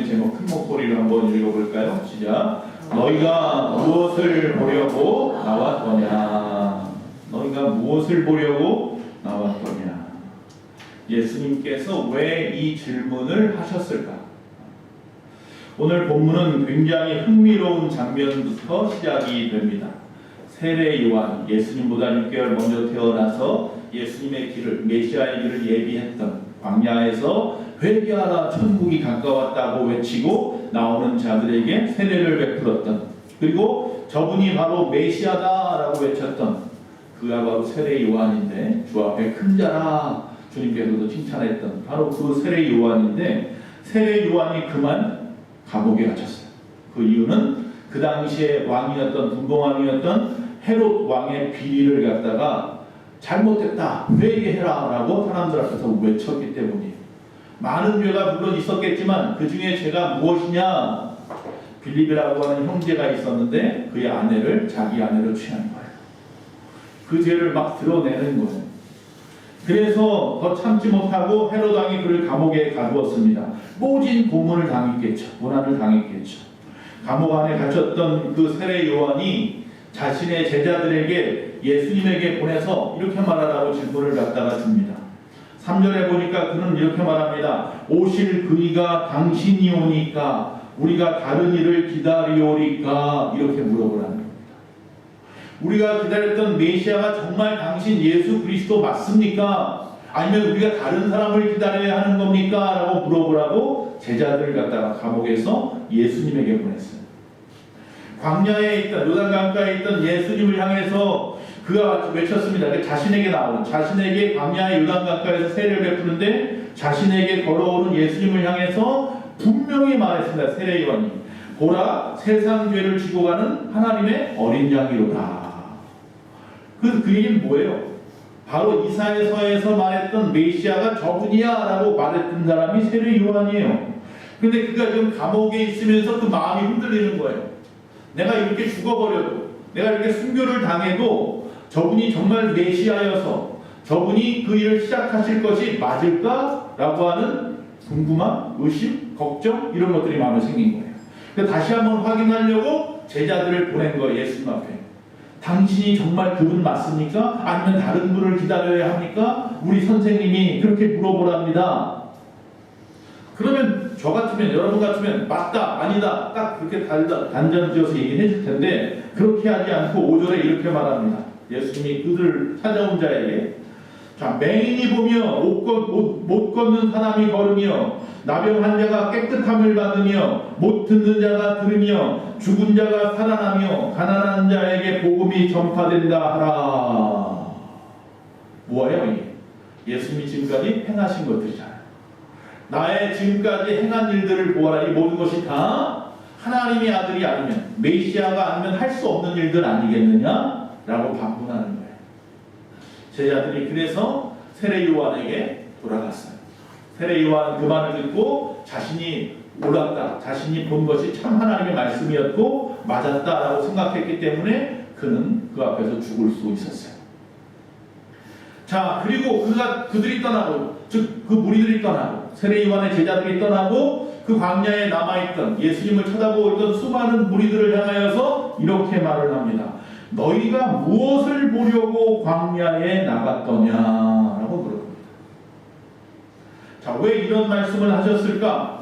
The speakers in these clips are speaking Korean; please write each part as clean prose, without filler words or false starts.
제목 큰 목소리로 한번 읽어볼까요? 시작. 너희가 무엇을 보려고 나왔더냐? 너희가 무엇을 보려고 나왔더냐? 예수님께서 왜 이 질문을 하셨을까? 오늘 본문은 굉장히 흥미로운 장면부터 시작이 됩니다. 세례 요한, 예수님보다 6개월 먼저 태어나서 예수님의 길을, 메시아의 길을 예비했던 광야에서 회개하라 천국이 가까웠다고 외치고 나오는 자들에게 세례를 베풀었던, 그리고 저분이 바로 메시아다라고 외쳤던 그가 바로 세례 요한인데, 주 앞에 큰 자라 주님께서도 칭찬했던 바로 그 세례 요한인데, 세례 요한이 그만 감옥에 갇혔어요. 그 이유는 그 당시에 왕이었던, 분봉왕이었던 헤롯 왕의 비리를 갖다가 잘못됐다, 회개해라 라고 사람들 앞에서 외쳤기 때문이에요. 많은 죄가 물론 있었겠지만 그 중에 죄가 무엇이냐? 빌립이라고 하는 형제가 있었는데 그의 아내를 자기 아내로 취한 거예요. 그 죄를 막 드러내는 거예요. 그래서 더 참지 못하고 헤롯 왕이 그를 감옥에 가두었습니다. 모진 고문을 당했겠죠. 고난을 당했겠죠. 감옥 안에 갇혔던 그 세례 요한이 자신의 제자들에게 예수님에게 보내서 이렇게 말하라고 질문을 갖다가 줍니다. 3절에 보니까 그는 이렇게 말합니다. 오실 그이가 당신이 오니까 우리가 다른 일을 기다리오리까? 이렇게 물어보라는 겁니다. 우리가 기다렸던 메시아가 정말 당신 예수 그리스도 맞습니까? 아니면 우리가 다른 사람을 기다려야 하는 겁니까? 라고 물어보라고 제자들을 갖다가 감옥에서 예수님에게 보냈어요. 광야에 있던, 요단강가에 있던 예수님을 향해서 그가 외쳤습니다. 자신에게 나오는, 자신에게 광야의 요단강가에서 세례를 베푸는데 자신에게 걸어오는 예수님을 향해서 분명히 말했습니다. 세례 요한이, 보라, 세상 죄를 지고 가는 하나님의 어린 양이로다. 그 얘기는 뭐예요? 바로 이사야서에서 말했던 메시아가 저분이야 라고 말했던 사람이 세례 요한이에요. 근데 그가 지금 감옥에 있으면서 그 마음이 흔들리는 거예요. 내가 이렇게 죽어버려도, 내가 이렇게 순교를 당해도 저분이 정말 메시아여서 저분이 그 일을 시작하실 것이 맞을까? 라고 하는 궁금함, 의심, 걱정, 이런 것들이 마음에 생긴 거예요. 그래서 다시 한번 확인하려고 제자들을 보낸 거예요. 예수님 앞에. 당신이 정말 그분 맞습니까? 아니면 다른 분을 기다려야 합니까? 우리 선생님이 그렇게 물어보랍니다. 그러면 저 같으면, 여러분 같으면 맞다, 아니다, 딱 그렇게 단정지어서 얘기해 줄 텐데 그렇게 하지 않고 5절에 이렇게 말합니다. 예수님이 그들을 찾아온 자에게, 자, 맹인이 보며 못 걷는 사람이 걸으며 나병 환자가 깨끗함을 받으며 못 듣는 자가 들으며 죽은 자가 살아나며 가난한 자에게 복음이 전파된다 하라. 뭐예요 이게? 예수님이 지금까지 행하신 것들이잖아요. 나의 지금까지 행한 일들을 보아라. 이 모든 것이 다 하나님의 아들이 아니면, 메시아가 아니면 할 수 없는 일들 아니겠느냐? 라고 반문하는 거예요. 제자들이 그래서 세례 요한에게 돌아갔어요. 세례 요한 그 말을 듣고 자신이 옳았다, 자신이 본 것이 참 하나님의 말씀이었고 맞았다라고 생각했기 때문에 그는 그 앞에서 죽을 수 있었어요. 자, 그리고 그들이 떠나고, 즉 그 무리들이 떠나고, 세례 요한의 제자들이 떠나고 그 광야에 남아있던, 예수님을 쳐다보고 있던 수많은 무리들을 향하여서 이렇게 말을 합니다. 너희가 무엇을 보려고 광야에 나갔더냐라고 물어봅니다. 자, 왜 이런 말씀을 하셨을까?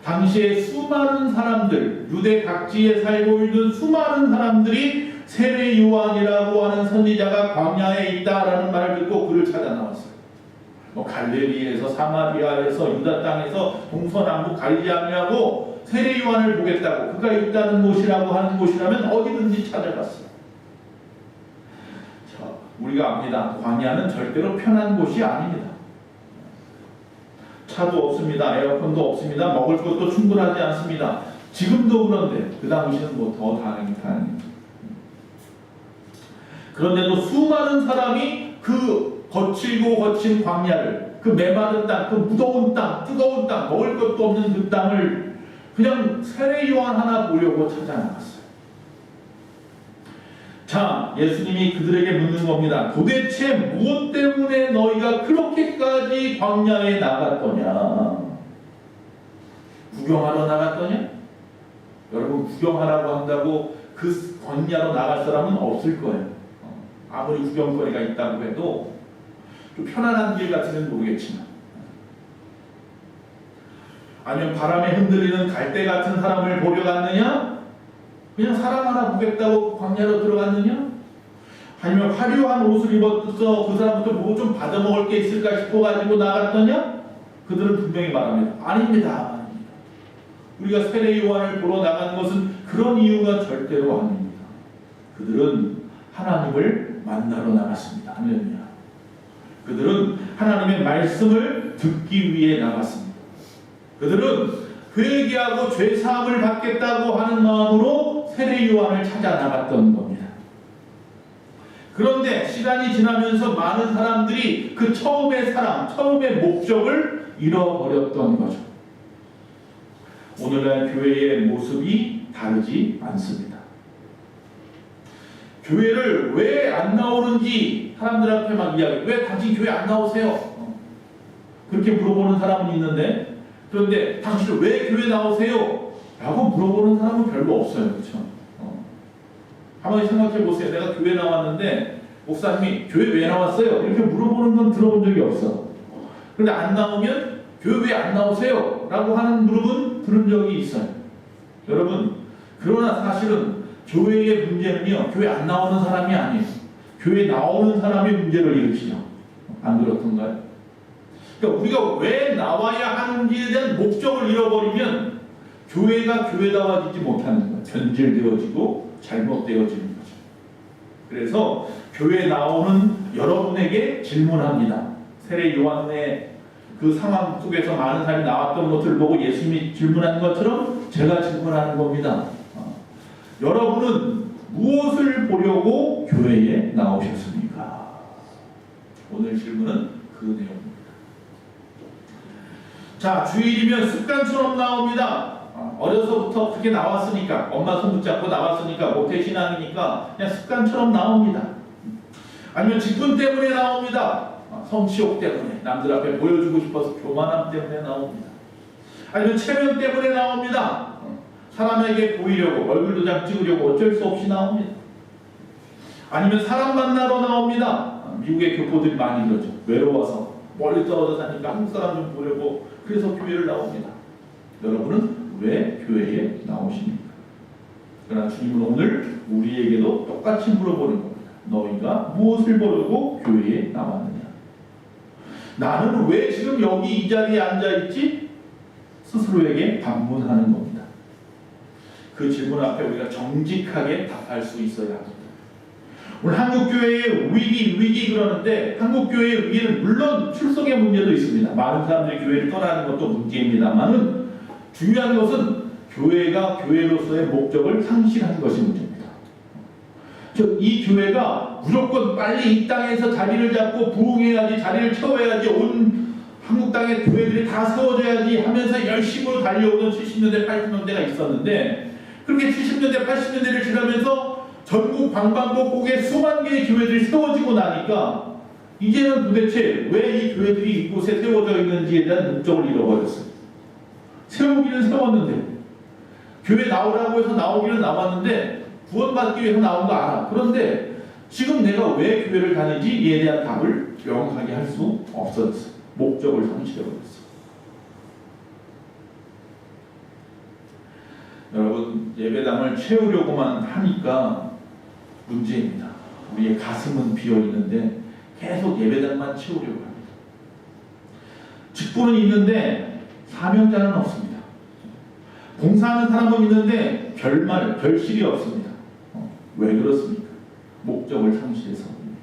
당시에 수많은 사람들, 유대 각지에 살고 있는 수많은 사람들이 세례 요한이라고 하는 선지자가 광야에 있다라는 말을 듣고 그를 찾아 나왔어요. 갈릴리에서, 사마리아에서, 유다 땅에서 동서남북 가리지 아니하고 세례 요한을 보겠다고, 그가 있다는 곳이라고 하는 곳이라면 어디든지 찾아갔어요. 자, 우리가 압니다. 광야는 절대로 편한 곳이 아닙니다. 차도 없습니다. 에어컨도 없습니다. 먹을 것도 충분하지 않습니다. 지금도 그런데 그 당시는 뭐 더 다르니까. 그런데도 수많은 사람이 그 거칠고 거친 광야를, 그 메마른 땅, 그 무더운 땅, 뜨거운 땅, 먹을 것도 없는 그 땅을 그냥 세례 요한 하나 보려고 찾아 나갔어요. 자, 예수님이 그들에게 묻는 겁니다. 도대체 무엇 때문에 너희가 그렇게까지 광야에 나갔더냐? 구경하러 나갔더냐? 여러분, 구경하라고 한다고 그 건야로 나갈 사람은 없을 거예요. 아무리 구경거리가 있다고 해도 좀 편안한 길 같으면 모르겠지만, 아니면 바람에 흔들리는 갈대 같은 사람을 보려 갔느냐? 그냥 사람 하나 보겠다고 광야로 들어갔느냐? 아니면 화려한 옷을 입어서 그 사람부터 뭐 좀 받아먹을 게 있을까 싶어가지고 나갔더냐? 그들은 분명히 말합니다. 아닙니다. 우리가 세례 요한을 보러 나간 것은 그런 이유가 절대로 아닙니다. 그들은 하나님을 만나러 나갔습니다. 할렐루야. 그들은 하나님의 말씀을 듣기 위해 나갔습니다. 그들은 회개하고 죄 사함을 받겠다고 하는 마음으로 세례 요한을 찾아 나갔던 겁니다. 그런데 시간이 지나면서 많은 사람들이 그 처음의 사랑, 처음의 목적을 잃어버렸던 거죠. 오늘날 교회의 모습이 다르지 않습니다. 교회를 왜 안 나오는지 사람들 앞에 막 이야기, 왜 당신 교회 안 나오세요? 그렇게 물어보는 사람은 있는데, 그런데 당신은 왜 교회 나오세요? 라고 물어보는 사람은 별로 없어요. 그렇죠? 한번 생각해 보세요. 내가 교회 나왔는데 목사님이 교회 왜 나왔어요? 이렇게 물어보는 건 들어본 적이 없어. 그런데 안 나오면 교회 왜 안 나오세요? 라고 하는 물음은 들은 적이 있어요. 여러분, 그러나 사실은 교회의 문제는요, 교회 안 나오는 사람이 아니에요. 교회 나오는 사람이 문제를 일으키죠. 안 그렇던가요? 그러니까 우리가 왜 나와야 하는지에 대한 목적을 잃어버리면 교회가 교회다워지지 못하는 거예요. 변질되어지고 잘못되어지는 거죠. 그래서 교회 나오는 여러분에게 질문합니다. 세례 요한의 그 상황 속에서 많은 사람이 나왔던 것을 보고 예수님이 질문한 것처럼 제가 질문하는 겁니다. 여러분은 무엇을 보려고 교회에 나오셨습니까? 오늘 질문은 그 내용입니다. 자, 주일이면 습관처럼 나옵니다. 어려서부터 그렇게 나왔으니까, 엄마 손 붙잡고 나왔으니까, 모태신앙이니까 그냥 습관처럼 나옵니다. 아니면 직분 때문에 나옵니다. 성취욕 때문에, 남들 앞에 보여주고 싶어서 교만함 때문에 나옵니다. 아니면 체면 때문에 나옵니다. 사람에게 보이려고, 얼굴 도장 찍으려고 어쩔 수 없이 나옵니다. 아니면 사람 만나러 나옵니다. 미국의 교포들이 많이 그러죠. 외로워서 멀리 떨어져 사니까 한국 사람 좀 보려고, 그래서 교회를 나옵니다. 여러분은 왜 교회에 나오십니까? 그러나 주님은 오늘 우리에게도 똑같이 물어보는 겁니다. 너희가 무엇을 보려고 교회에 나왔느냐? 나는 왜 지금 여기 이 자리에 앉아있지? 스스로에게 반문하는 겁니다. 그 질문 앞에 우리가 정직하게 답할 수 있어야 합니다. 오늘 한국교회의 위기 그러는데, 한국교회의 위기는 물론 출석의 문제도 있습니다. 많은 사람들이 교회를 떠나는 것도 문제입니다만은, 중요한 것은 교회가 교회로서의 목적을 상실한 것이 문제입니다. 이 교회가 무조건 빨리 이 땅에서 자리를 잡고 부흥해야지, 자리를 채워야지, 온 한국 땅의 교회들이 다 세워져야지 하면서 열심으로 달려오던 70년대, 80년대가 있었는데, 그렇게 70년대, 80년대를 지나면서 전국 방방곡곡에 수만 개의 교회들이 세워지고 나니까 이제는 도대체 왜 이 교회들이 이곳에 세워져 있는지에 대한 목적을 잃어버렸어요. 세우기는 세웠는데, 교회 나오라고 해서 나오기는 나왔는데 구원받기 위해서 나온 거 알아. 그런데 지금 내가 왜 교회를 다니지에 대한 답을 명확하게 할 수 없었어요. 목적을 상실해버렸어요. 여러분, 예배당을 채우려고만 하니까 문제입니다. 우리의 가슴은 비어있는데 계속 예배당만 채우려고 합니다. 직분은 있는데 사명자는 없습니다. 봉사하는 사람은 있는데 별실이 없습니다. 왜 그렇습니까? 목적을 상실해서입니다.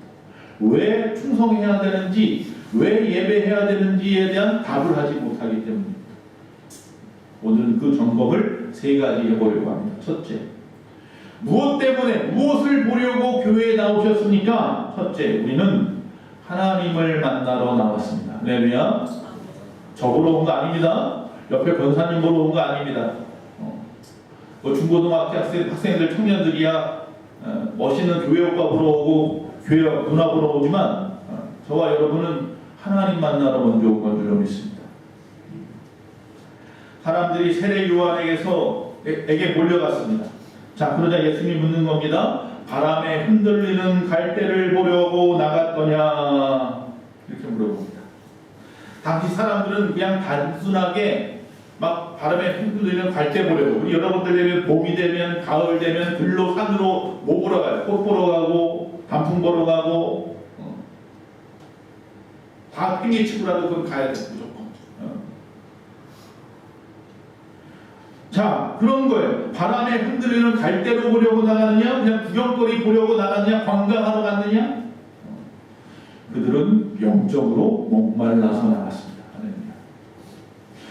왜 충성해야 되는지, 왜 예배해야 되는지에 대한 답을 하지 못하기 때문입니다. 오늘은 그 점검을 세 가지 해보려고 합니다. 첫째, 무엇 때문에, 무엇을 보려고 교회에 나오셨습니까? 첫째, 우리는 하나님을 만나러 나왔습니다. 할렐루야. 저 보러 온 거 아닙니다. 옆에 권사님 보러 온 거 아닙니다. 중고등학교 학생들, 청년들이야 멋있는 교회 오빠 보러 오고 교회 누나 보러 오지만 저와 여러분은 하나님 만나러 먼저 온 건 줄 믿습니다. 사람들이 세례 요한에게 몰려갔습니다. 자, 그러자 예수님이 묻는 겁니다. 바람에 흔들리는 갈대를 보려고 나갔더냐? 이렇게 물어봅니다. 당시 사람들은 그냥 단순하게 막 바람에 흔들리는 갈대 보려고, 우리 여러분들 되면 봄이 되면 가을 되면 들로 산으로 뭐 보러 가요? 꽃 보러 가고 단풍 보러 가고 다 팽개치고라도 그건 가야 돼 무조건. 자, 그런 거예요. 바람에 흔들리는 갈대로 보려고 나가느냐, 그냥 구경거리 보려고 나가느냐, 관광하러 갔느냐? 그들은 영적으로 목말라서 나갔습니다.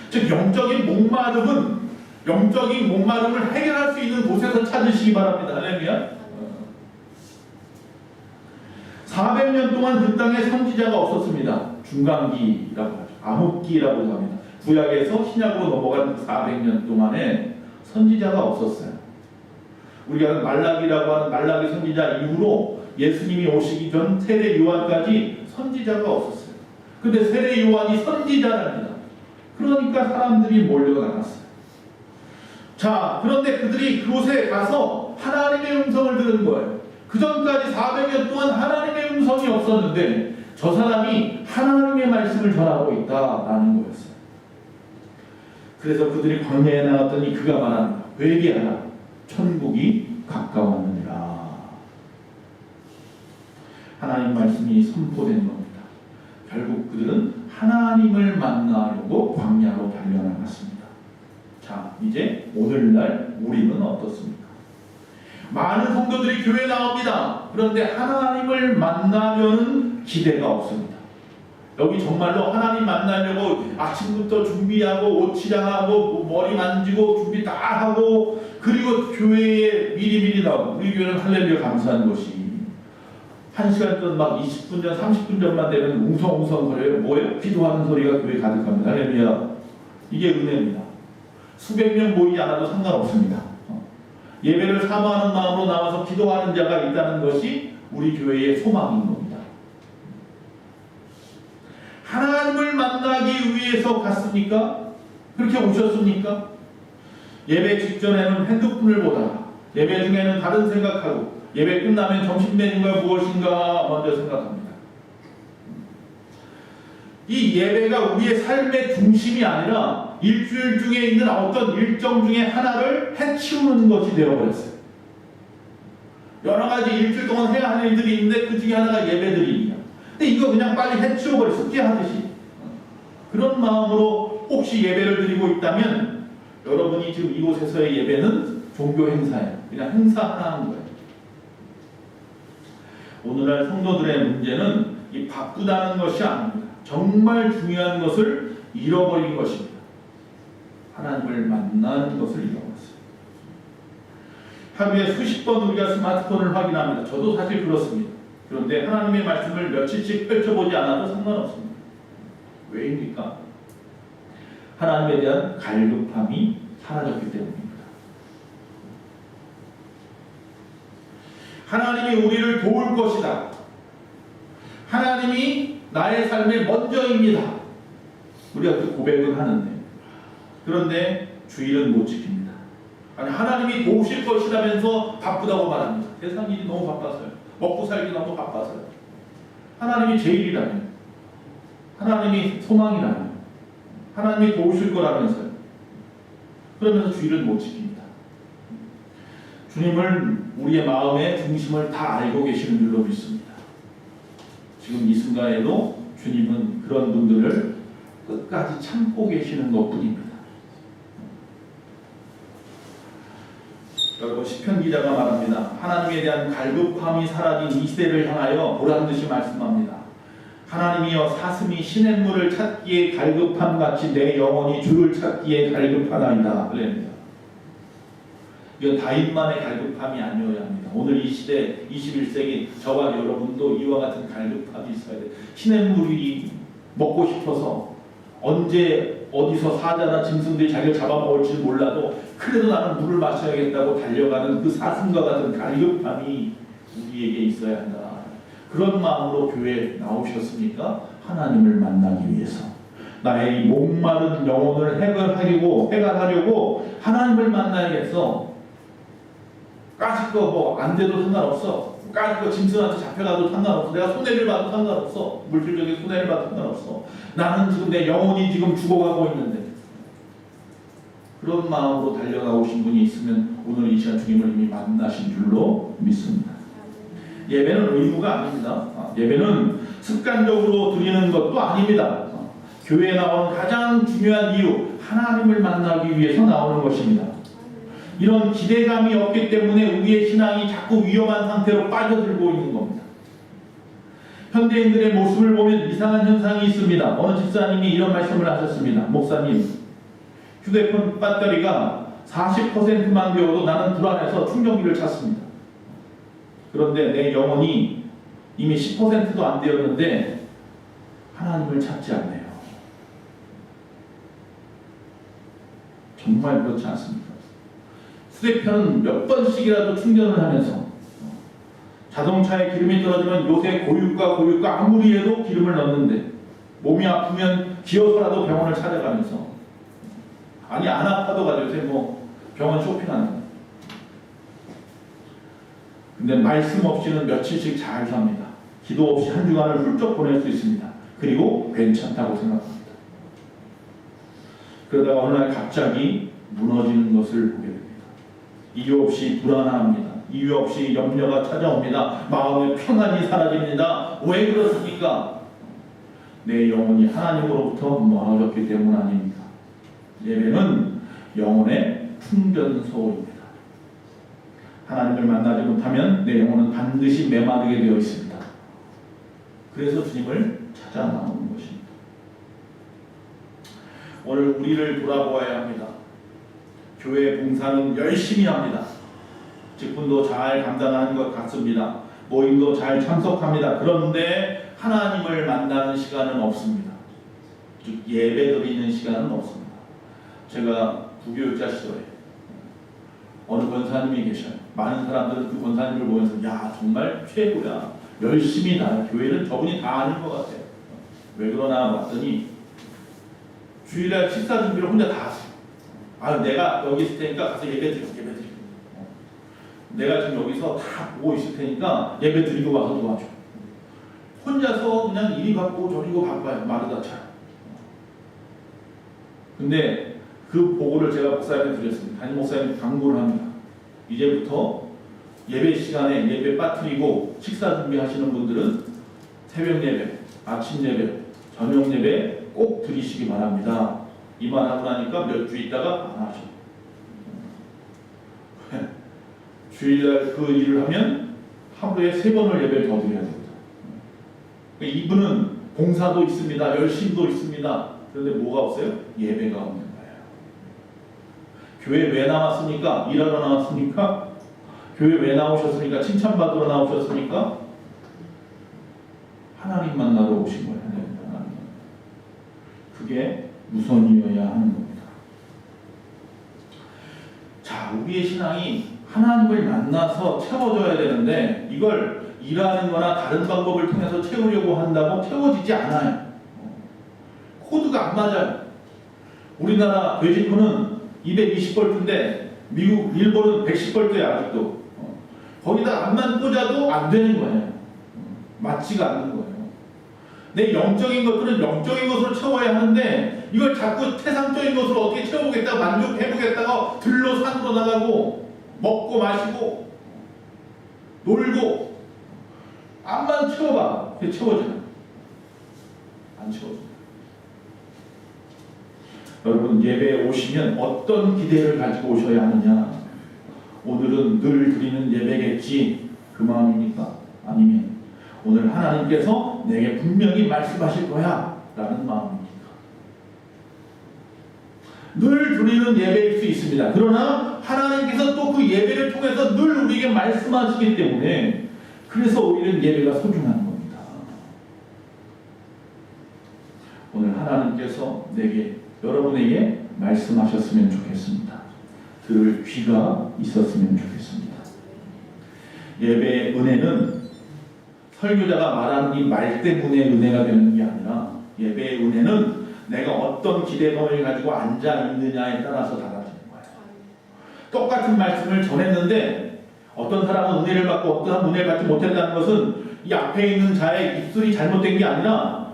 즉 영적인 목마름을 해결할 수 있는 곳에서 찾으시기 바랍니다. 할렐루야. 400년 동안 그 땅에 선지자가 없었습니다. 중간기라고 하죠. 암흑기라고 합니다. 구약에서 신약으로 넘어간 400년 동안에 선지자가 없었어요. 우리가 말라기라고 하는 말라기 선지자 이후로 예수님이 오시기 전 세례 요한까지 선지자가 없었어요. 근데 세례 요한이 선지자랍니다. 그러니까 사람들이 몰려나갔어요. 자, 그런데 그들이 그곳에 가서 하나님의 음성을 들은 거예요. 그 전까지 400년 동안 하나님의 음성이 없었는데 저 사람이 하나님의 말씀을 전하고 있다라는 거였어요. 그래서 그들이 광야에 나갔더니 그가 말합니다. 회개하라. 천국이 가까웠느니라. 하나님 말씀이 선포된 겁니다. 결국 그들은 하나님을 만나려고 광야로 달려나갔습니다. 자, 이제 오늘날 우리는 어떻습니까? 많은 성도들이 교회에 나옵니다. 그런데 하나님을 만나려는 기대가 없습니다. 여기 정말로 하나님 만나려고 아침부터 준비하고 옷 치장하고 머리 만지고 준비 다 하고 그리고 교회에 미리미리 나오고, 우리 교회는 할렐루야 감사한 것이 1시간 전 막 20분 전 30분 전만 되면 웅성웅성 거려요. 뭐예요? 기도하는 소리가 교회에 가득합니다. 할렐루야. 이게 은혜입니다. 수백 명 모이지 않아도 상관없습니다. 예배를 사모하는 마음으로 나와서 기도하는 자가 있다는 것이 우리 교회의 소망인 겁니다. 하나님을 만나기 위해서 갔습니까? 그렇게 오셨습니까? 예배 직전에는 핸드폰을 보다가, 예배 중에는 다른 생각하고, 예배 끝나면 점심 메뉴가 무엇인가 먼저 생각합니다. 이 예배가 우리의 삶의 중심이 아니라 일주일 중에 있는 어떤 일정 중에 하나를 해치우는 것이 되어버렸어요. 여러 가지 일주일 동안 해야 할 일들이 있는데 그 중에 하나가 예배드립니다. 근데 이거 그냥 빨리 해치워버려, 숙제하듯이. 그런 마음으로 혹시 예배를 드리고 있다면 여러분이 지금 이곳에서의 예배는 종교 행사예요. 그냥 행사 하나 하는 거예요. 오늘날 성도들의 문제는 이 바쁘다는 것이 아닙니다. 정말 중요한 것을 잃어버린 것입니다. 하나님을 만나는 것을 잃어버렸어요. 하루에 수십 번 우리가 스마트폰을 확인합니다. 저도 사실 그렇습니다. 그런데 하나님의 말씀을 며칠씩 펼쳐보지 않아도 상관없습니다. 왜입니까? 하나님에 대한 갈급함이 사라졌기 때문입니다. 하나님이 우리를 도울 것이다. 하나님이 나의 삶의 먼저입니다. 우리가 그 고백을 하는데, 그런데 주일은 못 지킵니다. 아니, 하나님이 도우실 것이라면서 바쁘다고 말합니다. 세상 일이 너무 바빠서요. 먹고 살기 너무 바빠서요. 하나님이 제일이라면, 하나님이 소망이라면, 하나님이 도우실 거라면서요. 그러면서 주일은 못 지킵니다. 주님을 우리의 마음의 중심을 다 알고 계시는 줄로 믿습니다. 지금 이 순간에도 주님은 그런 분들을 끝까지 참고 계시는 것뿐입니다. 여러분, 시편 기자가 말합니다. 하나님에 대한 갈급함이 사라진 이 시대를 향하여 보란듯이 말씀합니다. 하나님이여, 사슴이 시냇물을 찾기에 갈급함같이 내 영혼이 주를 찾기에 갈급하나이다. 그랬습니다. 이건 다윗만의 갈급함이 아니어야 합니다. 오늘 이 시대 21세기 저와 여러분도 이와 같은 갈급함이 있어야 돼요. 시냇물이 먹고 싶어서 언제 어디서 사자나 짐승들이 자기를 잡아먹을지 몰라도 그래도 나는 물을 마셔야겠다고 달려가는 그 사슴과 같은 갈급함이 우리에게 있어야 한다. 그런 마음으로 교회에 나오셨습니까? 하나님을 만나기 위해서. 나의 이 목마른 영혼을 해결하려고 하나님을 만나야겠어. 까짓 거 뭐 안 돼도 상관없어. 까짓 거 짐승한테 잡혀가도 상관없어. 내가 손해를 봐도 상관없어. 물질적인 손해를 봐도 상관없어. 나는 지금 내 영혼이 지금 죽어가고 있는데. 그런 마음으로 달려가오신 분이 있으면 오늘 이 시간 주님을 이미 만나신 줄로 믿습니다. 예배는 의무가 아닙니다. 예배는 습관적으로 드리는 것도 아닙니다. 교회에 나오는 가장 중요한 이유, 하나님을 만나기 위해서 나오는 것입니다. 이런 기대감이 없기 때문에 우리의 신앙이 자꾸 위험한 상태로 빠져들고 있는 겁니다. 현대인들의 모습을 보면 이상한 현상이 있습니다. 어느 집사님이 이런 말씀을 하셨습니다. 목사님, 휴대폰 배터리가 40%만 되어도 나는 불안해서 충전기를 찾습니다. 그런데 내 영혼이 이미 10%도 안 되었는데 하나님을 찾지 않네요. 정말 그렇지 않습니까? 휴대폰은 몇 번씩이라도 충전을 하면서 자동차에 기름이 떨어지면 요새 고유가 아무리 해도 기름을 넣는데 몸이 아프면 기어서라도 병원을 찾아가면서 아니 안 아파도 가죠. 요새 뭐 병원 쇼핑하는 거. 근데 말씀 없이는 며칠씩 잘 삽니다. 기도 없이 한 주간을 훌쩍 보낼 수 있습니다. 그리고 괜찮다고 생각합니다. 그러다가 어느 날 갑자기 무너지는 것을 보게 됩니다. 이유 없이 불안합니다. 이유 없이 염려가 찾아옵니다. 마음의 평안이 사라집니다. 왜 그렇습니까? 내 영혼이 하나님으로부터 멀어졌기 때문 아닙니까? 예배는 영혼의 충전소입니다. 하나님을 만나지 못하면 내 영혼은 반드시 메마르게 되어 있습니다. 그래서 주님을 찾아 나오는 것입니다. 오늘 우리를 돌아보아야 합니다. 교회 봉사는 열심히 합니다. 직분도 잘 감당하는 것 같습니다. 모임도 잘 참석합니다. 그런데 하나님을 만나는 시간은 없습니다. 즉 예배 드리는 시간은 없습니다. 제가 부교육자 시절에 어느 권사님이 계셔요. 많은 사람들은 그 권사님을 보면서 야 정말 최고야. 열심히 다 교회는 저분이 다 아는 것 같아요. 왜 그러나 봤더니 주일날 식사 준비를 혼자 다 하세요. 내가 여기 있을 테니까 가서 예배 드리고 내가 지금 여기서 다 보고 있을 테니까 예배 드리고 와서 도와줘. 혼자서 그냥 이리 바쁘고 저리고 바빠요. 마르다 차. 근데 그 보고를 제가 목사님한테 드렸습니다. 담임 목사님 강구를 합니다. 이제부터 예배 시간에 예배 빠뜨리고 식사 준비하시는 분들은 새벽 예배, 아침 예배, 저녁 예배 꼭 드리시기 바랍니다. 이 말 하고 나니까 몇 주 있다가 안 하셔. 주일날 그 일을 하면 하루에 3번을 예배를 더 드려야 됩니다. 이분은 봉사도 있습니다. 열심도 있습니다. 그런데 뭐가 없어요? 예배가 없는 거예요. 교회 왜 나왔습니까? 일하러 나왔습니까? 교회 왜 나오셨습니까? 칭찬받으러 나오셨습니까? 하나님 만나러 오신 거예요. 하나님. 그게 우선이어야 하는 겁니다. 자, 우리의 신앙이 하나님을 만나서 채워져야 되는데 이걸 일하는 거나 다른 방법을 통해서 채우려고 한다고 채워지지 않아요. 코드가 안 맞아요. 우리나라 돼지코는 220볼트인데 미국, 일본은 110볼트야 아직도. 거기다 암만 꽂아도 안 되는 거예요. 맞지가 않는 거예요. 내 영적인 것들은 영적인 것으로 채워야 하는데 이걸 자꾸 세상적인 것으로 어떻게 채워보겠다고 만족해보겠다고 들로 산으로 나가고 먹고 마시고 놀고 암만 채워봐. 그게 채워져요. 안 채워져요. 여러분 예배에 오시면 어떤 기대를 가지고 오셔야 하느냐? 오늘은 늘 드리는 예배겠지 그 마음입니까? 아니면 오늘 하나님께서 내게 분명히 말씀하실 거야 라는 마음입니까? 늘 드리는 예배일 수 있습니다. 그러나 하나님께서 또 그 예배를 통해서 늘 우리에게 말씀하시기 때문에 그래서 우리는 예배가 소중한 겁니다. 오늘 하나님께서 여러분에게 말씀하셨으면 좋겠습니다. 들을 귀가 있었으면 좋겠습니다. 예배의 은혜는 설교자가 말하는 이 말 때문에 은혜가 되는 게 아니라 예배의 은혜는 내가 어떤 기대감을 가지고 앉아 있느냐에 따라서 달라지는 거예요. 똑같은 말씀을 전했는데 어떤 사람은 은혜를 받고 어떤 사람은 은혜를 받지 못했다는 것은 이 앞에 있는 자의 입술이 잘못된 게 아니라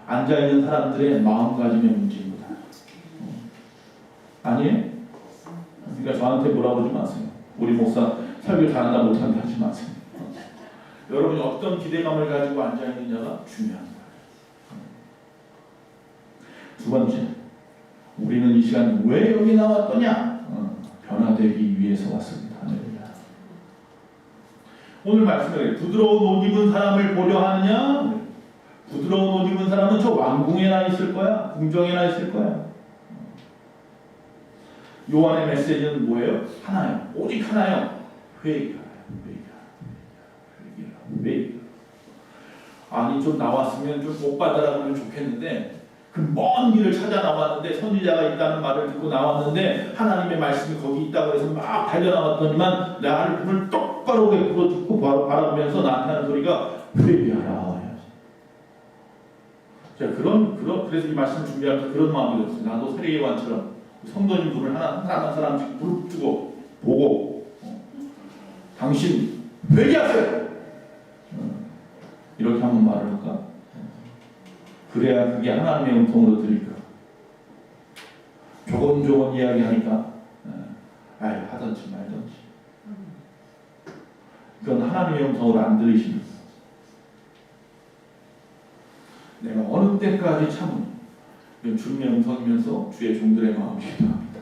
앉아 있는 사람들의 마음가짐의 문제입니다. 아니에요? 그러니까 저한테 뭐라고 하지 마세요. 우리 목사 설교 잘한다 못한다 하지 마세요. 여러분이 어떤 기대감을 가지고 앉아 있느냐가 중요한 거예요. 두 번째, 우리는 이 시간 왜 여기 나왔더냐? 변화되기 위해서 왔습니다. 오늘 말씀에 부드러운 옷 입은 사람을 보려 하느냐? 부드러운 옷 입은 사람은 저 왕궁에나 있을 거야? 궁정에나 있을 거야? 요한의 메시지는 뭐예요? 하나요. 오직 하나요. 회개하라. 아니 좀 나왔으면 좀 복 받으라 그러면 좋겠는데 그 먼 길을 찾아 나왔는데 선지자가 있다는 말을 듣고 나왔는데 하나님의 말씀이 거기 있다고 해서 막 달려나왔더니만 나를 눈을 똑바로 베풀어 듣고 바라보면서 나한테 하는 소리가 회개하라. 자, 그래서 이 말씀을 준비할 때 그런 마음이 들었어요. 나도 세례요한처럼 성도님 눈을 한 사람씩 부르고 보고 당신 회개하세요. 이렇게 한번 말을 할까? 그래야 그게 하나님의 음성으로 들릴까? 조곤조곤 이야기하니까 아유 하든지 말든지 그건 하나님의 음성으로 안 들리시는 내가 어느 때까지 참으면 이건 주님의 음성이면서 주의 종들의 마음이기도 합니다.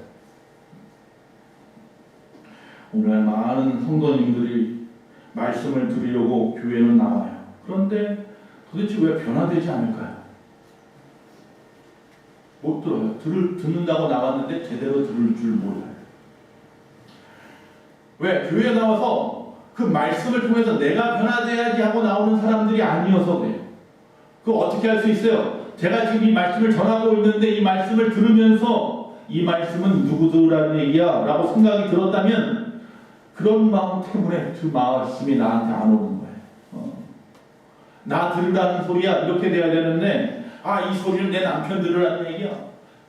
오늘 많은 성도님들이 말씀을 들으려고 교회는 나와요. 그런데 도대체 왜 변화되지 않을까요? 못 들어요. 듣는다고 나왔는데 제대로 들을 줄 몰라요. 왜? 교회에 나와서 그 말씀을 통해서 내가 변화돼야지 하고 나오는 사람들이 아니어서 그래요. 그거 어떻게 할 수 있어요? 제가 지금 이 말씀을 전하고 있는데 이 말씀을 들으면서 이 말씀은 누구들라는 얘기야 라고 생각이 들었다면 그런 마음 때문에 그 말씀이 나한테 안 오는 거예요. 나 들으라는 소리야 이렇게 돼야 되는데 이 소리는 내 남편 들으라는 얘기야.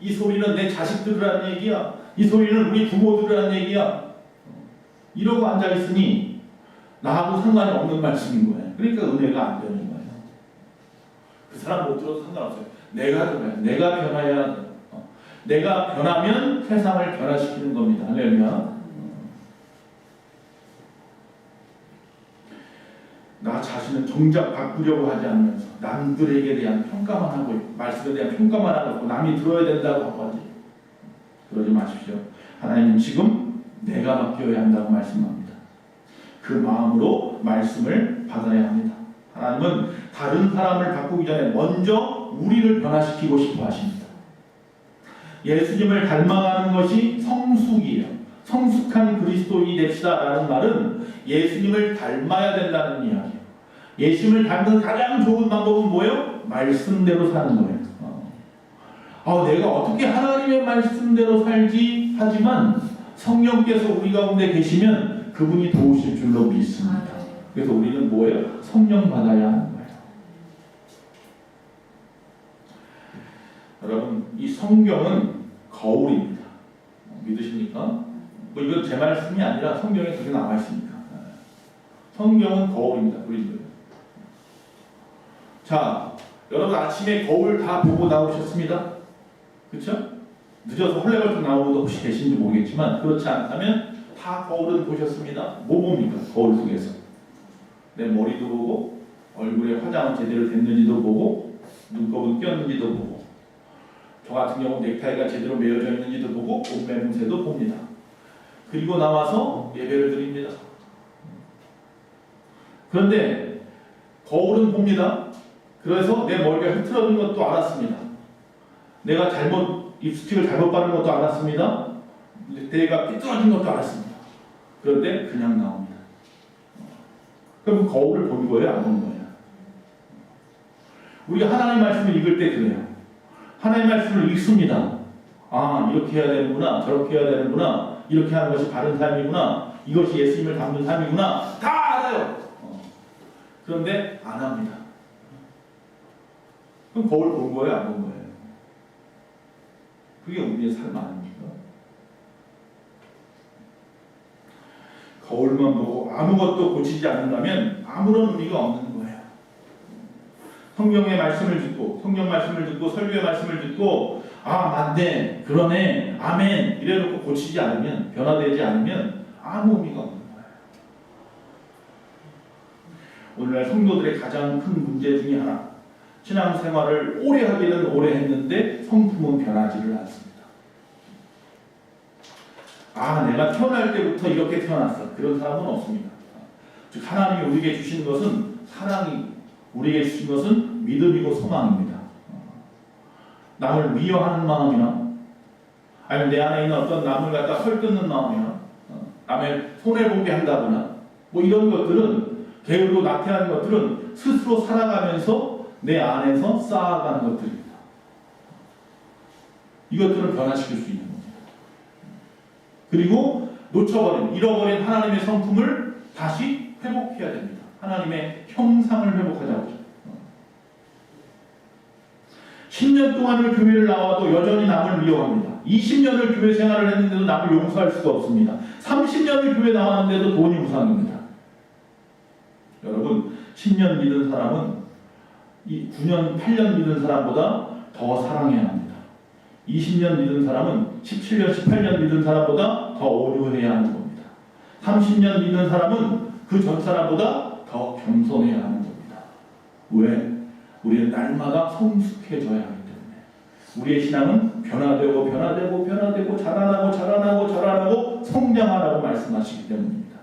이 소리는 내 자식 들으라는 얘기야. 이 소리는 우리 부모 들으라는 얘기야. 이러고 앉아있으니 나하고 상관이 없는 말씀인 거예요. 그러니까 은혜가 안 되는 거예요. 그 사람 못 들어도 상관없어요. 내가 들어야 내가 변화해야 돼. 내가 변하면 세상을 변화시키는 겁니다. 할렐루야. 나 자신은 정작 바꾸려고 하지 않으면서 남들에게 대한 평가만 하고 있고 말씀에 대한 평가만 하고 있고 남이 들어야 된다고 하고 하지. 그러지 마십시오. 하나님은 지금 내가 바뀌어야 한다고 말씀합니다. 그 마음으로 말씀을 받아야 합니다. 하나님은 다른 사람을 바꾸기 전에 먼저 우리를 변화시키고 싶어 하십니다. 예수님을 닮아가는 것이 성숙이에요. 성숙한 그리스도인이 됩시다라는 말은 예수님을 닮아야 된다는 이야기예요. 예수님을 닮는 가장 좋은 방법은 뭐예요? 말씀대로 사는 거예요. 내가 어떻게 하나님의 말씀대로 살지 하지만 성령께서 우리 가운데 계시면 그분이 도우실 줄로 믿습니다. 그래서 우리는 뭐예요? 성령 받아야 하는 거예요. 여러분, 이 성경은 거울입니다. 믿으십니까? 이건 제 말씀이 아니라 성경에 그렇게 나와 있으니까. 성경은 거울입니다. 우리들. 자, 여러분 아침에 거울 다 보고 나오셨습니다. 그렇죠? 늦어서 헐레벌떡 나오는 분도 혹시 계신지 모르겠지만 그렇지 않다면 다 거울은 보셨습니다. 뭐 봅니까? 거울 속에서. 내 머리도 보고 얼굴에 화장은 제대로 됐는지도 보고 눈곱은 꼈는지도 보고 저 같은 경우는 넥타이가 제대로 매어져 있는지도 보고 옷 매분새도 봅니다. 그리고 나와서 예배를 드립니다. 그런데 거울은 봅니다. 그래서 내 머리가 흐트러진 것도 알았습니다. 내가 립스틱을 잘못 바른 것도 알았습니다. 넥타이가 삐뚤어진 것도 알았습니다. 그런데 그냥 나옵니다. 그럼 거울을 본 거예요? 안 본 거예요? 우리가 하나님의 말씀을 읽을 때 그래요. 하나님의 말씀을 읽습니다. 이렇게 해야 되는구나, 저렇게 해야 되는구나, 이렇게 하는 것이 바른 삶이구나, 이것이 예수님을 닮는 삶이구나, 다 알아요. 그런데 안 합니다. 그럼 거울 본 거예요? 안 본 거예요? 그게 우리의 삶 아닙니까? 거울만 보고 아무것도 고치지 않는다면 아무런 의미가 없는 거예요. 성경의 말씀을 듣고, 성경 말씀을 듣고, 설교의 말씀을 듣고, 아, 맞네, 그러네, 아멘 이래놓고 고치지 않으면, 변화되지 않으면 아무 의미가 없는 거예요. 오늘날 성도들의 가장 큰 문제 중에 하나, 신앙생활을 오래 하기는 오래 했는데 성품은 변하지를 않습니다. 아, 내가 태어날 때부터 이렇게 태어났어. 그런 사람은 없습니다. 즉 하나님이 우리에게 주신 것은 사랑이, 우리에게 주신 것은 믿음이고 소망입니다. 남을 미워하는 마음이나 아니면 내 안에 있는 어떤 남을 갖다 헐뜯는 마음이나 남의 손해보게 한다거나 뭐 이런 것들은, 게으르고 나태한 것들은 스스로 살아가면서 내 안에서 쌓아가는 것들입니다. 이것들은 변화시킬 수 있는 겁니다. 그리고 놓쳐버린, 잃어버린 하나님의 성품을 다시 회복해야 됩니다. 하나님의 형상을 회복하자고요. 10년 동안을 교회를 나와도 여전히 남을 미워합니다. 20년을 교회 생활을 했는데도 남을 용서할 수가 없습니다. 30년을 교회 나왔는데도 돈이 우상입니다. 여러분, 10년 믿은 사람은 9년, 8년 믿은 사람보다 더 사랑해야 합니다. 20년 믿은 사람은 17년, 18년 믿은 사람보다 더 오류해야 하는 겁니다. 30년 믿는 사람은 그 전 사람보다 더 겸손해야 하는 겁니다. 왜? 우리는 날마다 성숙해져야 하기 때문에. 우리의 신앙은 변화되고 변화되고 변화되고 자라나고 자라나고 자라나고 성장하라고 말씀하시기 때문입니다.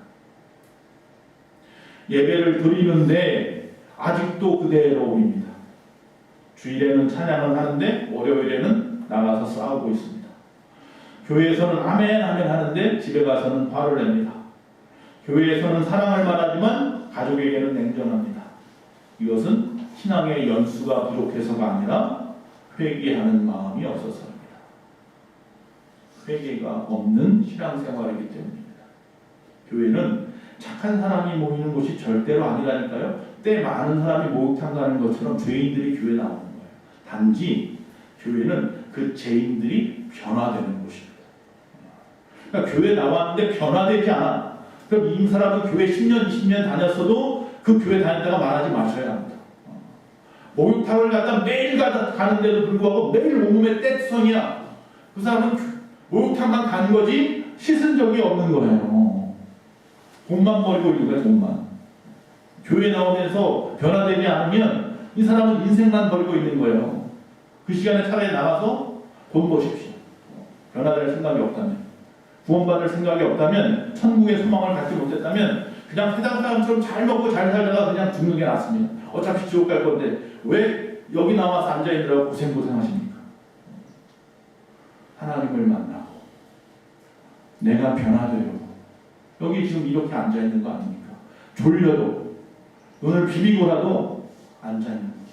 예배를 드리는데 아직도 그대로입니다. 주일에는 찬양을 하는데 월요일에는 나가서 싸우고 있습니다. 교회에서는 아멘 아멘 하는데 집에 가서는 화를 냅니다. 교회에서는 사랑을 말하지만 가족에게는 냉정합니다. 이것은 신앙의 연수가 부족해서가 아니라 회개하는 마음이 없어서입니다. 회개가 없는 신앙생활이기 때문입니다. 교회는 착한 사람이 모이는 곳이 절대로 아니라니까요. 때 많은 사람이 목욕탕 가는 것처럼 죄인들이 교회 나오는 거예요. 단지 교회는 그 죄인들이 변화되는 곳입니다. 그러니까 교회 나왔는데 변화되지 않아. 그럼 이 사람은 교회 10년, 20년 다녔어도 그 교회 다녔다가 말하지 마셔야 합니다. 목욕탕을 갖다 매일 가는데도 불구하고 매일 온몸에 떼투성이야. 그 사람은 목욕탕만 가는 거지 씻은 적이 없는 거예요. 돈만 벌고 있는 거야, 돈만. 교회 나오면서 변화되지 않으면 이 사람은 인생만 벌고 있는 거예요. 그 시간에 차라리 나가서 돈 버십시오. 변화될 생각이 없다면, 구원받을 생각이 없다면, 천국의 소망을 갖지 못했다면 그냥 세상 사람처럼 잘 먹고 잘 살다가 그냥 죽는 게 낫습니다. 어차피 지옥 갈 건데 왜 여기 나와서 앉아있느라고 고생하십니까? 하나님을 만나고 내가 변화되려고 여기 지금 이렇게 앉아있는 거 아닙니까? 졸려도 눈을 비비고라도 앉아있는 겁니다.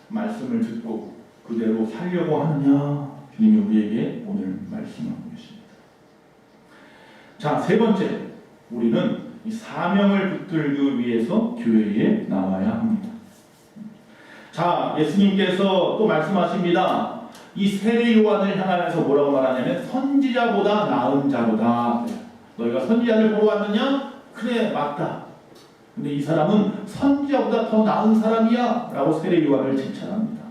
말씀을 듣고 그대로 살려고 하느냐, 주님이 우리에게 오늘 말씀하고 계십니다. 자, 세 번째, 우리는 이 사명을 붙들기 위해서 교회에 나와야 합니다. 자, 예수님께서 또 말씀하십니다. 이 세례 요한을 향하여서 뭐라고 말하냐면 선지자보다 나은 자보다. 너희가 선지자를 보러 왔느냐? 그래, 맞다. 근데 이 사람은 선지자보다 더 나은 사람이야 라고 세례 요한을 칭찬합니다.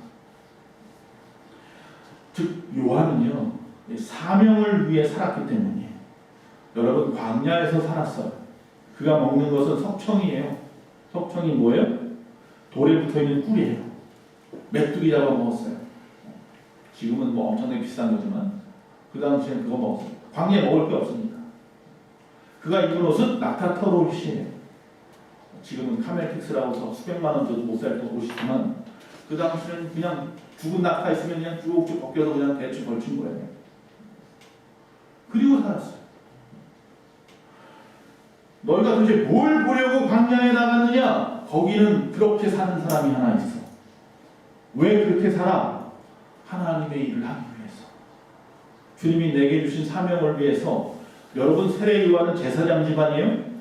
즉 요한은요, 사명을 위해 살았기 때문이에요. 여러분, 광야에서 살았어요. 그가 먹는 것은 석청이에요. 석청이 뭐예요? 돌에 붙어있는 꿀이에요. 메뚜기 잡아 먹었어요. 지금은 뭐 엄청나게 비싼 거지만 그 당시에는 그거 먹었어요. 광야에 먹을 게 없습니다. 그가 입은 옷은 낙타털 옷이에요. 지금은 카멜틱스라고 해서 수백만 원 줘도 못 살 옷이지만 그 당시에는 그냥 죽은 낙타 있으면 그냥 쭉쭉 벗겨서 그냥 대충 걸친 거예요. 그리고 살았어요. 너희가 도대체 뭘 보려고 광야에 나갔느냐? 거기는 그렇게 사는 사람이 하나 있어. 왜 그렇게 살아? 하나님의 일을 하기 위해서. 주님이 내게 주신 사명을 위해서. 여러분, 세례 요한은 제사장 집안이에요.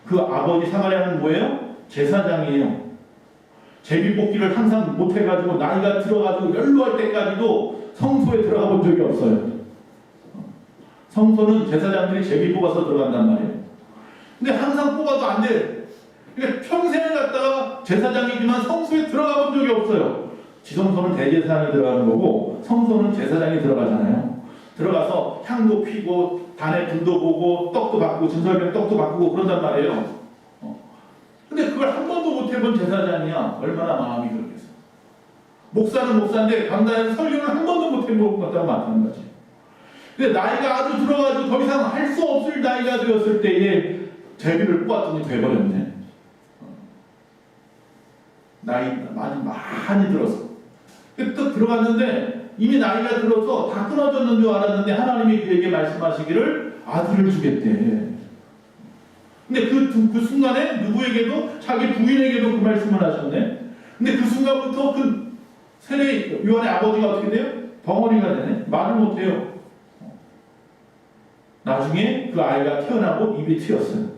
그 아버지 사가랴는 뭐예요? 제사장이에요. 제비뽑기를 항상 못해가지고 나이가 들어가지고 연로할 때까지도 성소에 들어가 본 적이 없어요. 성소는 제사장들이 제비 뽑아서 들어간단 말이에요. 근데 항상 뽑아도 안 돼. 그러니까 평생을 갖다가 제사장이지만 성소에 들어가 본 적이 없어요. 지성소는 대제사장이 들어가는 거고 성소는 제사장이 들어가잖아요. 들어가서 향도 피고 단에 불도 보고 떡도 바꾸고 진설병 떡도 바꾸고 그런단 말이에요. 근데 그걸 한 번도 못 해본 제사장이야. 얼마나 마음이 그렇겠어. 목사는 목사인데 강단에서 설교를 한 번도 못 해본 것과도 마찬가지. 근데 나이가 아주 들어가지고 더 이상 할 수 없을 나이가 되었을 때에 제비를 뽑았더니 돼버렸네. 나이 많이 들어서. 또 들어갔는데 이미 나이가 들어서 다 끊어졌는 줄 알았는데 하나님이 그에게 말씀하시기를 아들을 주겠대. 근데 그 순간에 누구에게도 자기 부인에게도 그 말씀을 하셨네. 근데 그 순간부터 그 세례 요한의 아버지가 어떻게 돼요? 벙어리가 되네. 말을 못해요. 나중에 그 아이가 태어나고 입이 트였어요.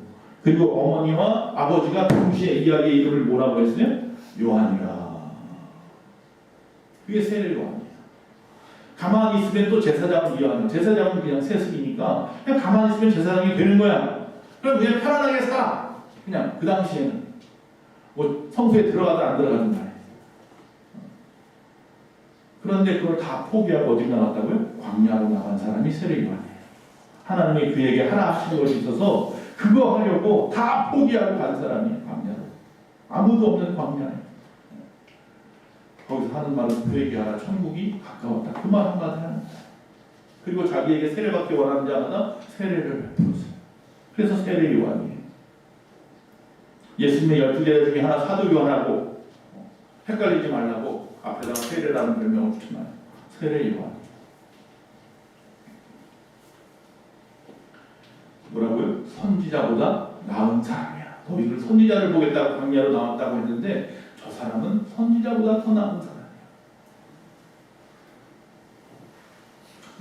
그리고 어머니와 아버지가 동시에 이 아이의 이름을 뭐라고 했어요? 요한이라. 그게 세례 요한이에요. 가만히 있으면 또 제사장은 요한이에요. 제사장은 그냥 세습이니까 그냥 가만히 있으면 제사장이 되는 거야. 그럼 그냥 편안하게 살아. 그냥 그 당시에는 뭐 성소에 들어가든 안 들어가든 말이에요. 그런데 그걸 다 포기하고 어디 나갔다고요? 광야로 나간 사람이 세례 요한이에요. 하나님이 그에게 하나 하신 것이 있어서 그거 하려고 다 포기하고 간 사람이 광야로. 아무도 없는 광야에. 거기서 하는 말은 그에게 하라 천국이 가까웠다. 그 말 한마디 하는 거예요. 그리고 자기에게 세례받기 원하는 자마다 세례를 베풀었어요. 그래서 세례 요한이에요. 예수님의 12제자 중에 하나 사도 요한하고 헷갈리지 말라고 앞에다가 세례라는 별명을 붙이면 세례 요한. 뭐라고요? 선지자보다 나은 사람이야. 너희들 선지자를 보겠다고 광야로 나왔다고 했는데 저 사람은 선지자보다 더 나은 사람이야.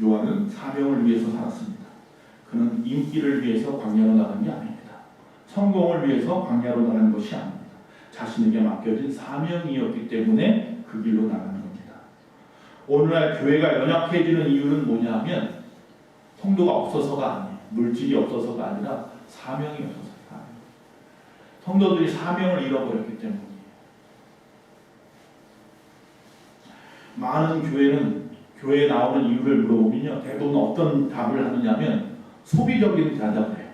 요한은 사명을 위해서 살았습니다. 그는 인기를 위해서 광야로 나간 게 아닙니다. 성공을 위해서 광야로 나간 것이 아닙니다. 자신에게 맡겨진 사명이었기 때문에 그 길로 나가는 겁니다. 오늘날 교회가 연약해지는 이유는 뭐냐 하면 성도가 없어서가 아니에요. 물질이 없어서가 아니라 사명이 없어서가 아니에요. 성도들이 사명을 잃어버렸기 때문이에요. 많은 교회는 교회에 나오는 이유를 물어보면요. 대부분 어떤 답을 하느냐면 소비적인 대답을 해요.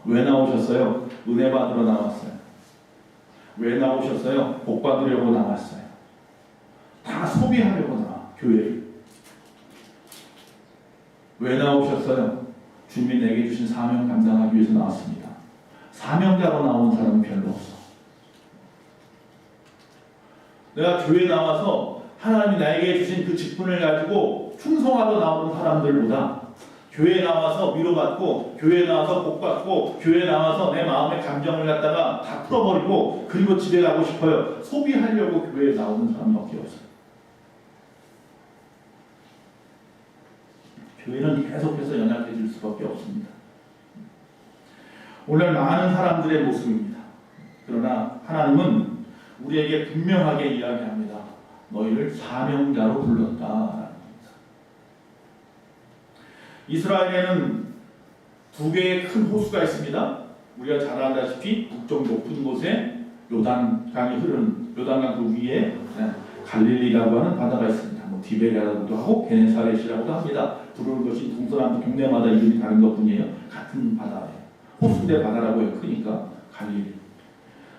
왜 나오셨어요? 은혜 받으러 나왔어요. 왜 나오셨어요? 복 받으려고 나왔어요. 다 소비하려고 나와, 교회를. 왜 나오셨어요? 주님이 내게 주신 사명 감당하기 위해서 나왔습니다. 사명자로 나오는 사람은 별로 없어. 내가 교회에 나와서 하나님이 나에게 주신 그 직분을 가지고 충성하러 나오는 사람들보다 교회에 나와서 위로받고 교회에 나와서 복받고 교회에 나와서 내 마음의 감정을 갖다가 다 풀어버리고 그리고 집에 가고 싶어요. 소비하려고 교회에 나오는 사람밖에 없어요. 교회는 계속해서 연약해질 수밖에 없습니다. 오늘 많은 사람들의 모습입니다. 그러나 하나님은 우리에게 분명하게 이야기합니다. 너희를 사명자로 불렀다. 이스라엘에는 두 개의 큰 호수가 있습니다. 우리가 잘 알다시피 북쪽 높은 곳에 요단강이 흐르는 요단강 그 위에 갈릴리라고 하는 바다가 있습니다. 뭐 디베리아라고도 하고 게네사렛이라고도 합니다. 부르는 것이 동서남북 동네마다 이름이 다른 것뿐이에요. 같은 바다예요. 호수대 바다라고 해요. 크니까 갈릴리.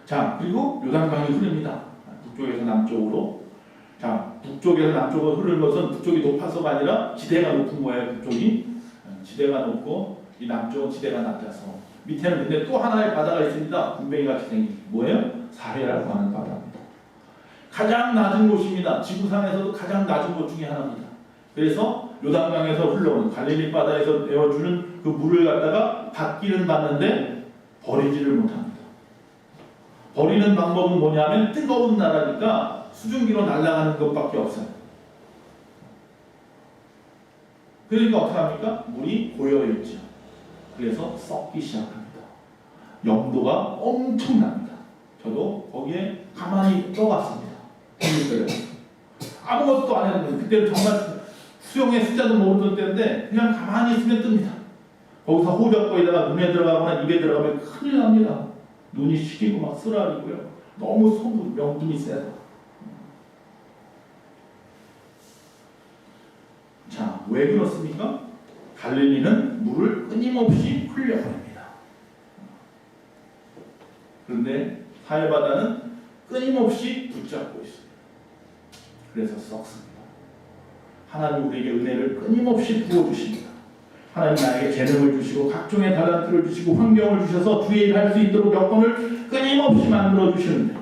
자, 그리고 요단강이 흐릅니다. 북쪽에서 남쪽으로. 자, 북쪽에서 남쪽으로 흐르는 것은 북쪽이 높아서가 아니라 지대가 높은 거예요. 북쪽이 지대가 높고 이 남쪽은 지대가 낮아서 밑에는 근데 또 하나의 바다가 있습니다. 군뱅이같이 생긴 뭐예요? 사해라고 하는 바다입니다. 가장 낮은 곳입니다. 지구상에서도 가장 낮은 곳 중에 하나입니다. 그래서 요단강에서 흘러오는 갈릴리 바다에서 내어주는 그 물을 갖다가 받기는 받는데 버리지를 못합니다. 버리는 방법은 뭐냐면 뜨거운 나라니까 수증기로 날아가는 것밖에 없어요. 그러니까 어떻게 합니까? 물이 고여있죠. 그래서 썩기 시작합니다. 염도가 엄청납니다. 저도 거기에 가만히 떠왔습니다. 아무것도 안 했는데 그때는 정말 수영의 숫자도 모르던 때인데 그냥 가만히 있으면 뜹니다. 거기서 호흡벽거에다가 눈에 들어가거나 입에 들어가면 큰일 납니다. 눈이 시리고 막 쓰라리고요. 너무 소분, 명분이 세서. 자, 왜 그렇습니까? 갈릴리는 물을 끊임없이 흘려보냅니다. 그런데 사해바다는 끊임없이 붙잡고 있습니다. 그래서 썩습니다. 하나님 우리에게 은혜를 끊임없이 부어주십니다. 하나님 나에게 재능을 주시고 각종의 달란트를 주시고 환경을 주셔서 주의 일 할 수 있도록 여건을 끊임없이 만들어 주시는데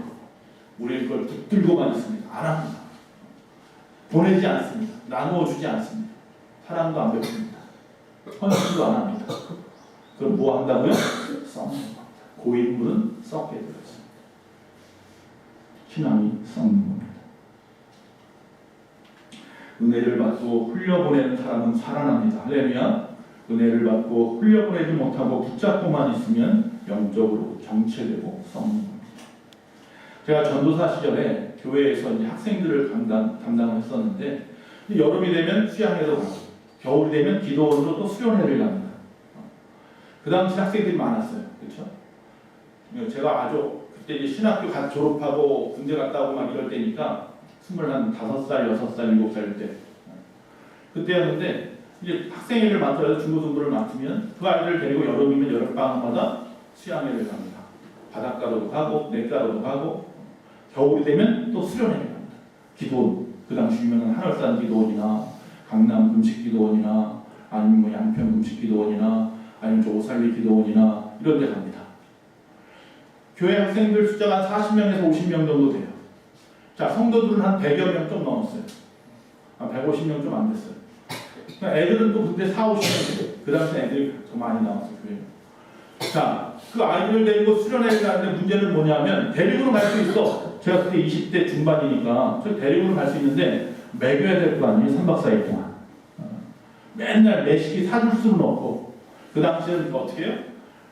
우리는 그걸 붙들고만 있습니다. 안 합니다. 보내지 않습니다. 나누어 주지 않습니다. 사랑도 안 베풉니다. 헌신도 안 합니다. 그럼 뭐 한다고요? 썩는 겁니다. 고인물은 썩게 되었습니다. 신앙이 썩는 겁니다. 은혜를 받고 흘려보내는 사람은 살아납니다. 할렐루야. 은혜를 받고 흘려보내지 못하고 붙잡고만 있으면 영적으로 정체되고 썩는 겁니다. 제가 전도사 시절에 교회에서 이제 학생들을 담당을 했었는데 여름이 되면 수양회로 가고 겨울이 되면 기도원으로 또 수련회를 갑니다. 그 당시 학생들이 많았어요. 그렇죠? 제가 아주 그때 이제 신학교 졸업하고 군대 갔다 오고 막 이럴 때니까 25살, 6살, 7살 때 그때였는데 이제 학생회를 맡으라서 중고등부를 맡으면 그 아이들을 데리고 여름이면 여름방학마다 수양회를 갑니다. 바닷가로도 가고 냇가로도 가고 겨울이 되면 또 수련회를 갑니다. 기도원, 그 당시 유명한 한월산 기도원이나 강남 금식기도원이나 아니면 뭐 양평 금식기도원이나 아니면 저 오살리 기도원이나 이런 데 갑니다. 교회 학생들 숫자가 한 40명에서 50명 정도 돼요. 자, 성도들은 한 100여 명 좀 넘었어요. 한 150명 좀 안 됐어요. 애들은 또 그때 40~50명 돼요. 그 당시 애들이 더 많이 나왔어요. 교회. 자, 그 아이들을 데리고 수련회를 가는데 문제는 뭐냐면 데리고는 갈 수 있어. 제가 그때 20대 중반이니까 저 데리고는 갈 수 있는데 먹여야 될 거 아니에요. 3박 4일 동안. 맨날 매식이 사줄 수는 없고 그 당시에는 어떻게 해요?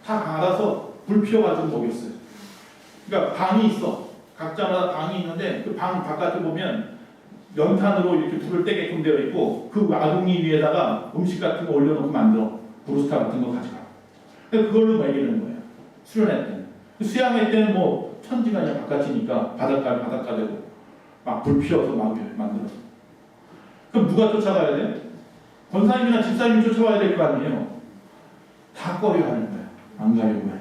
다 알아서 불 피워가지고 먹였어요. 그러니까 방이 있어. 각자마다 방이 있는데 그 방 바깥에 보면 연탄으로 이렇게 불을 떼게끔 되어 있고 그 아궁이 위에다가 음식 같은 거 올려놓고 만들어. 브루스타 같은 거 가져가. 그걸로 먹이는 거예요. 수련회 때는. 수양회 때는 뭐 천지가 그냥 바깥이니까 바닷가 되고 막 불 피워서 막 만들어서. 그럼 누가 쫓아가야 돼요? 권사님이나 집사님이 쫓아와야 될 거 아니에요. 다 꺼려하는 거예요. 안 가려고 해요.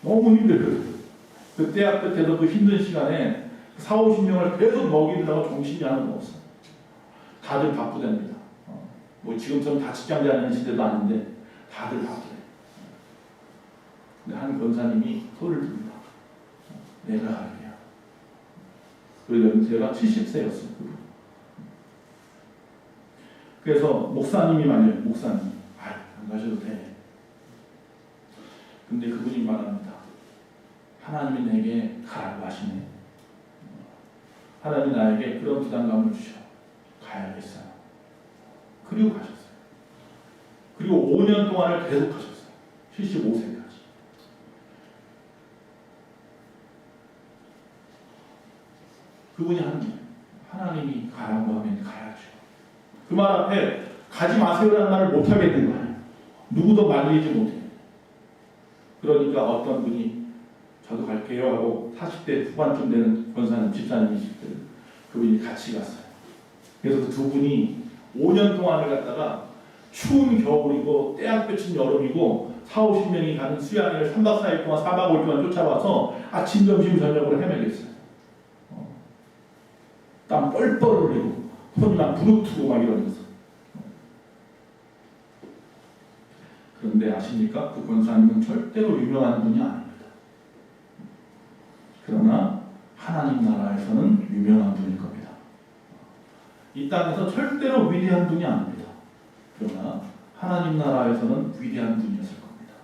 너무 힘들거든요. 그 대학 끝에도 그 힘든 시간에 40~50명을 계속 먹이느라고 정신이 하나도 없어요. 다들 바쁘답니다. 뭐 지금처럼 다 직장 다니는 시대도 아닌데 다들 바쁘대요. 근데 한 권사님이 소리를 듭니다. 내가 하리야. 그 연세가 70세였어요. 그래서 목사님이 말해요. 목사님, 안 가셔도 돼. 근데 그분이 말합니다. 하나님이 내게 가라고 하시네. 하나님이 나에게 그런 부담감을 주셔. 가야겠어요. 그리고 가셨어요. 그리고 5년 동안을 계속 하셨어요. 75세까지. 그분이 하는 거예요. 하나님이 가라고 하면 가야죠. 그 말 앞에 가지 마세요라는 말을 못하게 된 거예요. 누구도 말리지 못해요. 그러니까 어떤 분이 저도 갈게요 하고 40대 후반쯤 되는 권사님, 집사님이시거든요. 그분이 같이 갔어요. 그래서 그 두 분이 5년 동안을 갔다가 추운 겨울이고 때학볕인 여름이고 40~50명이 가는 수양회를 3박 4일 동안 4박 5일 동안 쫓아와서 아침, 점심, 저녁으로 헤매겠어요. 땀 뻘뻘 흘리고 손이 막 부르트고 막 이러면서. 그런데 아십니까? 그 권사님은 절대로 유명한 분이 아닙니다. 그러나 하나님 나라에서는 유명한 분일 겁니다. 이 땅에서 절대로 위대한 분이 아닙니다. 그러나 하나님 나라에서는 위대한 분이었을 겁니다.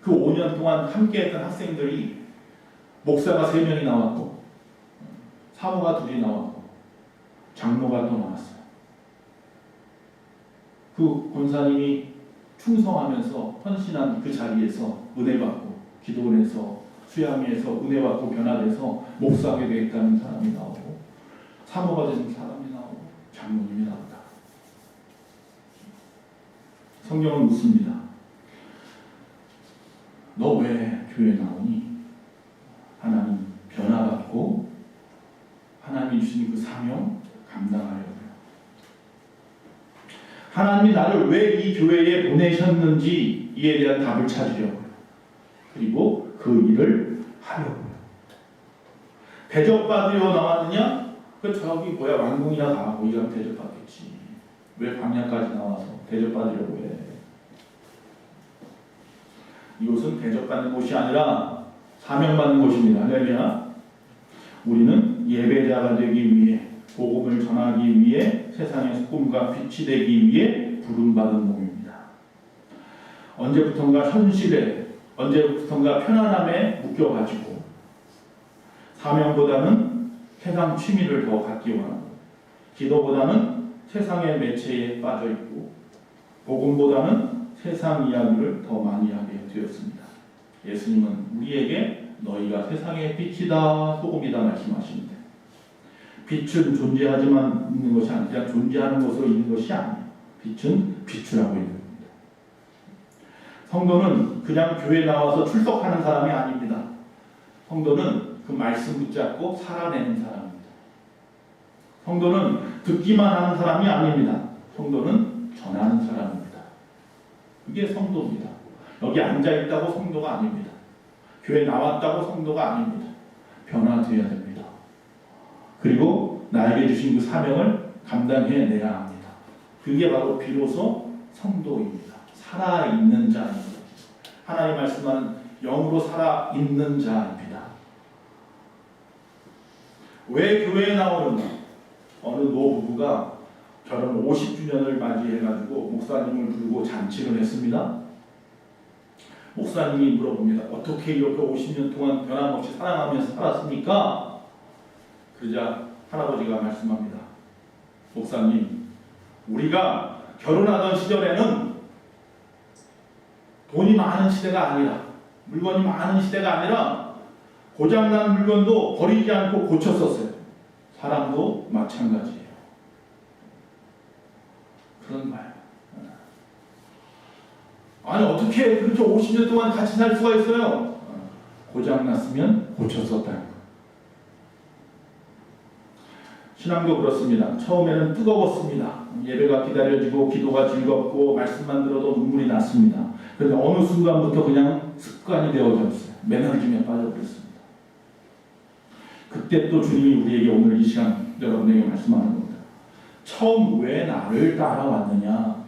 그 5년 동안 함께했던 학생들이 목사가 3명이 나왔고 사모가 2이 나왔고 장로가 또 나왔어요. 그 권사님이 충성하면서 헌신한 그 자리에서 은혜 받고 기도원에서 수양회에서 은혜 받고 변화돼서 목사하게 되겠다는 사람이 나오고 사모가 되는 사람이 나오고 장로님이 나온다. 성경은 묻습니다. 너 왜 교회 나오니? 하나님 변화받고 하나님이 주신 그 사명 감당하려고요. 하나님이 나를 왜 이 교회에 보내셨는지 이에 대한 답을 찾으려고요. 그리고 그 일을 하려고요. 대접받으려 나왔느냐? 그 저기 뭐야 왕궁이나 가고 이러면 대접받겠지. 왜 광야까지 나와서 대접받으려고 해? 이곳은 대접받는 곳이 아니라 사명받는 곳입니다. 할렐루야. 우리는 예배자가 되기 위해 복음을 전하기 위해 세상의 소금과 빛이 되기 위해 부름받은 몸입니다. 언제부턴가 현실에 언제부턴가 편안함에 묶여가지고 사명보다는 세상 취미를 더 갖기 원하고 기도보다는 세상의 매체에 빠져있고 복음보다는 세상 이야기를 더 많이 하게 되었습니다. 예수님은 우리에게 너희가 세상의 빛이다 소금이다 말씀하시는데 빛은 존재하지만 있는 것이 아니라 존재하는 것으로 있는 것이 아니에요. 빛은 비추라고 있는 겁니다. 성도는 그냥 교회에 나와서 출석하는 사람이 아닙니다. 성도는 그 말씀 붙잡고 살아내는 사람입니다. 성도는 듣기만 하는 사람이 아닙니다. 성도는 전하는 사람입니다. 그게 성도입니다. 여기 앉아있다고 성도가 아닙니다. 교회 나왔다고 성도가 아닙니다. 변화되어야 됩니다. 그리고 나에게 주신 그 사명을 감당해내야 합니다. 그게 바로 비로소 성도입니다. 살아있는 자입니다. 하나님 말씀하는 영으로 살아있는 자입니다. 왜 교회에 나오는가? 어느 노부부가 결혼 50주년을 맞이해가지고 목사님을 부르고 잔치를 했습니다. 목사님이 물어봅니다. 어떻게 이렇게 50년 동안 변함없이 사랑하면서 살았습니까? 그러자 할아버지가 말씀합니다. 목사님, 우리가 결혼하던 시절에는 돈이 많은 시대가 아니라 물건이 많은 시대가 아니라 고장난 물건도 버리지 않고 고쳤었어요. 사람도 마찬가지예요. 그런 거예요. 아니 어떻게 그렇게 50년 동안 같이 살 수가 있어요? 고장났으면 고쳤었다는 거. 신앙도 그렇습니다. 처음에는 뜨거웠습니다. 예배가 기다려지고 기도가 즐겁고 말씀만 들어도 눈물이 났습니다. 그런데 어느 순간부터 그냥 습관이 되어졌어요. 매너리즘에 빠져버렸습니다. 그때 또 주님이 우리에게 오늘 이 시간 여러분에게 말씀하는 겁니다. 처음 왜 나를 따라왔느냐?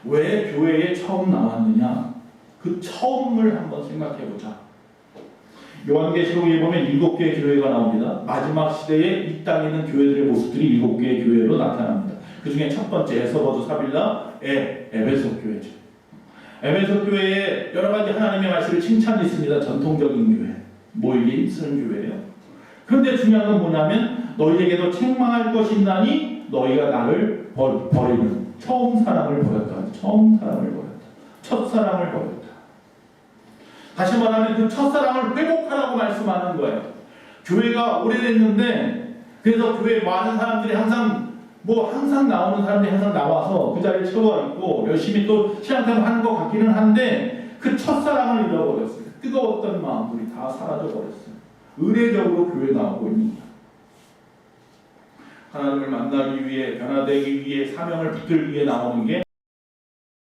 왜 교회에 처음 나왔느냐? 그 처음을 한번 생각해보자. 요한계시록에 보면 7개의 교회가 나옵니다. 마지막 시대에 이 땅에 있는 교회들의 모습들이 7개의 교회로 나타납니다. 그 중에 첫 번째 에서버드 사빌라 에베소 교회죠. 에베소 교회에 여러 가지 하나님의 말씀을 칭찬이 있습니다. 전통적인 교회, 모이기 힘쓰는 교회예요. 그런데 중요한 건 뭐냐면 너희에게도 책망할 것이 있나니 너희가 나를 버리는 처음 사랑을 버렸다. 처음 사랑을 버렸다. 첫사랑을 버렸다. 다시 말하면 그 첫사랑을 회복하라고 말씀하는 거예요. 교회가 오래됐는데 그래서 교회에 많은 사람들이 항상 나오는 사람들이 항상 나와서 그 자리에 채워 있고 열심히 또 신앙생활 하는 것 같기는 한데 그 첫사랑을 잃어버렸어요. 뜨거웠던 마음들이 다 사라져 버렸어요. 의례적으로 교회에 나오고 있는 거예요. 하나님을 만나기 위해 변화되기 위해 사명을 붙들기 위해 나오는 게